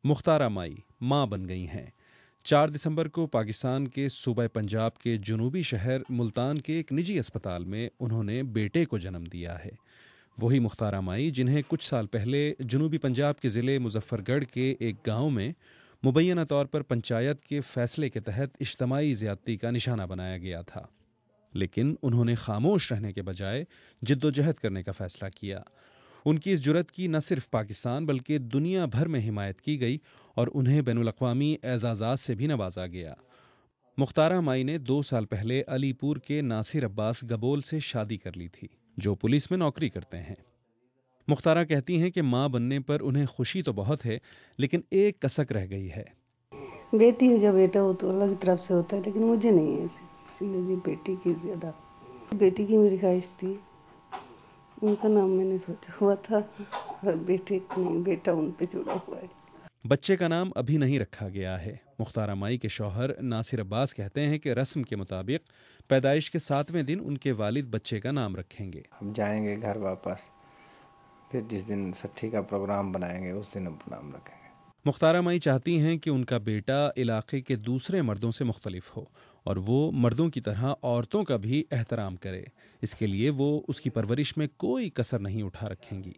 مختارہ مائی ماں بن گئی ہیں۔ 4 دسمبر کو پاکستان کے صوبہ پنجاب کے جنوبی شہر ملتان کے ایک نجی اسپتال میں انہوں نے بیٹے کو جنم دیا ہے۔ وہی مختارہ مائی جنہیں کچھ سال پہلے جنوبی پنجاب کے ضلع مظفر گڑھ کے ایک گاؤں میں مبینہ طور پر پنچایت کے فیصلے کے تحت اجتماعی زیادتی کا نشانہ بنایا گیا تھا، لیکن انہوں نے خاموش رہنے کے بجائے جد و جہد کرنے کا فیصلہ کیا۔ ان کی اس جرت کی نہ صرف پاکستان بلکہ دنیا بھر میں حمایت کی گئی اور انہیں بین الاقوامی اعزازات سے بھی نوازا گیا۔ مختارہ مائی نے 2 سال پہلے علی پور کے ناصر عباس گبول سے شادی کر لی تھی، جو پولیس میں نوکری کرتے ہیں۔ مختارہ کہتی ہیں کہ ماں بننے پر انہیں خوشی تو بہت ہے، لیکن ایک کسک رہ گئی ہے۔ بیٹی ہو یا بیٹا ہو تو اللہ کی طرف سے ہوتا ہے، لیکن مجھے نہیں ہے اسی لیے بیٹی کی زیادہ۔ بیٹی کی میری خواہش تھی، ان کا نام میں نے سوچا ہوا تھا، بیٹے نہیں، بیٹا ان پہ جڑا ہوا ہے۔ بچے کا نام ابھی نہیں رکھا گیا ہے۔ مختارہ مائی کے شوہر ناصر عباس کہتے ہیں کہ رسم کے مطابق پیدائش کے 7ویں دن ان کے والد بچے کا نام رکھیں گے۔ ہم جائیں گے گھر واپس، پھر جس دن سٹھی کا پروگرام بنائیں گے اس دن اب نام رکھیں گے۔ مختارہ مائی چاہتی ہیں کہ ان کا بیٹا علاقے کے دوسرے مردوں سے مختلف ہو اور وہ مردوں کی طرح عورتوں کا بھی احترام کرے۔ اس کے لیے وہ اس کی پرورش میں کوئی کسر نہیں اٹھا رکھیں گی۔